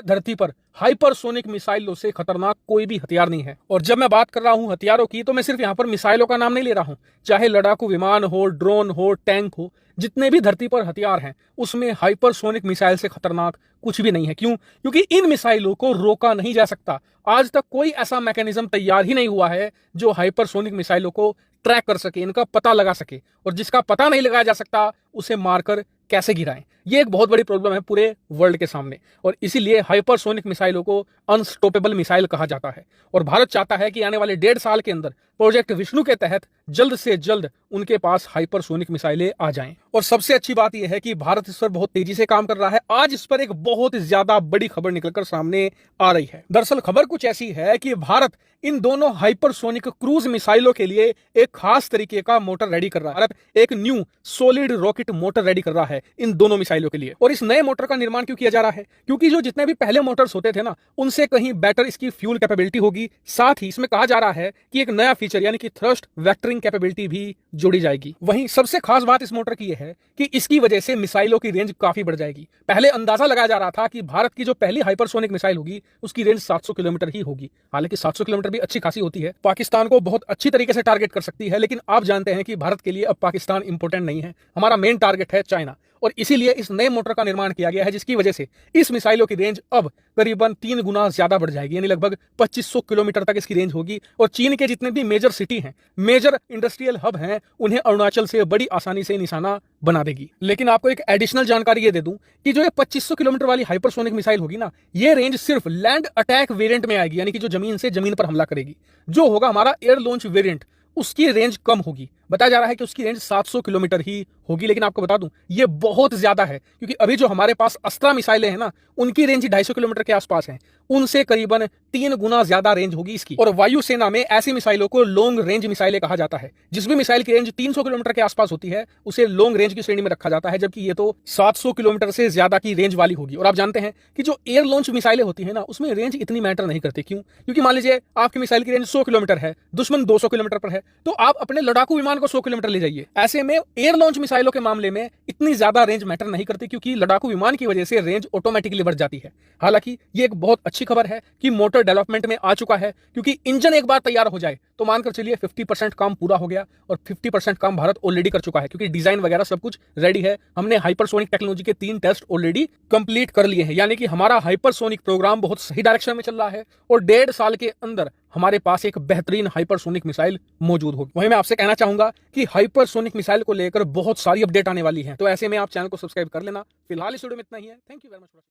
धरती पर हाइपरसोनिक मिसाइलों से खतरनाक कोई भी हथियार नहीं है। और जब मैं बात कर रहा हूं हथियारों की, तो मैं सिर्फ यहां पर मिसाइलों का नाम नहीं ले रहा हूं। चाहे लड़ाकू विमान हो, ड्रोन हो, टैंक हो, जितने भी धरती पर हथियार हैं उसमें हाइपरसोनिक मिसाइल से खतरनाक कुछ भी नहीं है। क्यों? क्योंकि इन मिसाइलों को रोका नहीं जा सकता। आज तक कोई ऐसा मैकेनिज्म तैयार ही नहीं हुआ है जो हाइपरसोनिक मिसाइलों को ट्रैक कर सके, इनका पता लगा सके। और जिसका पता नहीं लगाया जा सकता उसे मारकर कैसे गिराएं, ये एक बहुत बड़ी प्रॉब्लम है पूरे वर्ल्ड के सामने। और इसीलिए हाइपरसोनिक मिसाइलों को अनस्टॉपेबल मिसाइल कहा जाता है। और भारत चाहता है कि आने वाले 1.5 साल के अंदर प्रोजेक्ट विष्णु के तहत जल्द से जल्द उनके पास हाइपरसोनिक मिसाइलें आ जाएं। और सबसे अच्छी बात यह है कि भारत इस पर बहुत तेजी से काम कर रहा है। आज इस पर एक बहुत ज्यादा बड़ी खबर निकलकर सामने आ रही है। दरअसल खबर कुछ ऐसी है कि भारत इन दोनों हाइपरसोनिक क्रूज मिसाइलों के लिए एक खास तरीके का मोटर रेडी कर रहा है। भारत एक new solid rocket motor ready कर रहा है इन दोनों मिसाइलों के लिए। और इस नए मोटर का निर्माण क्यों किया जा रहा है? क्योंकि जो जितने भी पहले मोटर्स होते थे ना, उनसे कहीं बेटर इसकी फ्यूल कैपेबिलिटी होगी। साथ ही इसमें कहा जा रहा है कि एक नया फीचर यानी कि थ्रस्ट वेक्टरिंग कैपेबिलिटी भी जोड़ी जाएगी। वहीं सबसे खास बात इस मोटर की यह है कि इसकी वजह से मिसाइलों की रेंज काफी बढ़ जाएगी। पहले अंदाजा लगाया जा रहा था कि भारत की जो पहली हाइपरसोनिक मिसाइल होगी उसकी रेंज 700 किलोमीटर ही होगी। हालांकि 700 किलोमीटर भी अच्छी खासी होती है, पाकिस्तान को बहुत अच्छी तरीके से टारगेट कर सकती है। लेकिन आप जानते हैं कि भारत के लिए अब पाकिस्तान इंपॉर्टेंट नहीं है, हमारा मेन टारगेट है चाइना। और इसीलिए इस नए मोटर का निर्माण किया गया है, जिसकी वजह से इस मिसाइलों की रेंज अब करीबन 3 गुना ज्यादा बढ़ जाएगी, यानी लगभग 2500 किलोमीटर तक इसकी रेंज होगी। और चीन के जितने भी मेजर सिटी हैं, मेजर इंडस्ट्रियल हब हैं, उन्हें अरुणाचल से बड़ी आसानी से निशाना बना देगी। लेकिन आपको एक एडिशनल जानकारी ये दे दूं कि जो ये 2500 किलोमीटर वाली हाइपरसोनिक मिसाइल होगी ना, ये रेंज सिर्फ लैंड अटैक वेरिएंट में आएगी, यानी कि जो जमीन से जमीन पर हमला करेगी। जो होगा हमारा एयर लॉन्च वेरिएंट, उसकी रेंज कम होगी। बताया जा रहा है कि उसकी रेंज 700 किलोमीटर ही होगी। लेकिन आपको बता दूं ये बहुत ज्यादा है, क्योंकि अभी जो हमारे पास अस्त्रा मिसाइलें हैं ना, उनकी रेंज 250 किलोमीटर के आसपास है। उनसे करीबन 3 गुना ज्यादा रेंज होगी इसकी। और वायुसेना में ऐसी मिसाइलों को लॉन्ग रेंज मिसाइलें कहा जाता है। जिस भी मिसाइल की रेंज 300 किलोमीटर के आसपास होती है उसे लॉन्ग रेंज की श्रेणी में रखा जाता है, जबकि ये तो 700 किलोमीटर से ज्यादा की रेंज वाली होगी। और आप जानते हैं कि जो एयर लॉन्च मिसाइलें होती है ना, उसमें रेंज इतनी मैटर नहीं करती। क्यों? क्योंकि मान लीजिए आपकी मिसाइल की रेंज 100 किलोमीटर है, दुश्मन 200 किलोमीटर पर है, तो आप अपने लड़ाकू विमान को 100 किलोमीटर ले जाइए। ऐसे में एयर लॉन्च मिसाइलों के मामले में इतनी ज्यादा रेंज मैटर नहीं करती, क्योंकि लड़ाकू विमान की वजह से रेंज ऑटोमेटिकली बढ़ जाती है। हालांकि ये एक बहुत अच्छी खबर है कि मोटर डेवलपमेंट में आ चुका है, क्योंकि इंजन एक बार तैयार हो जाए तो मानकर चलिए 50% काम पूरा हो गया। और 50% काम भारत ऑलरेडी कर चुका है, क्योंकि डिजाइन वगैरह सब कुछ रेडी है। हमने हाइपरसोनिक टेक्नोलॉजी के 3 टेस्ट ऑलरेडी कंप्लीट कर लिए हैं, यानी कि हमारा हाइपरसोनिक प्रोग्राम बहुत सही डायरेक्शन में चल रहा है। और 1.5 साल के अंदर हमारे पास एक बेहतरीन हाइपरसोनिक मिसाइल मौजूद होगी। वहीं मैं आपसे कहना चाहूंगा कि हाइपरसोनिक मिसाइल को लेकर बहुत सारी अपडेट आने वाली हैं, तो ऐसे में आप चैनल को सब्सक्राइब कर लेना। फिलहाल इस वीडियो में इतना ही है। Thank you very much.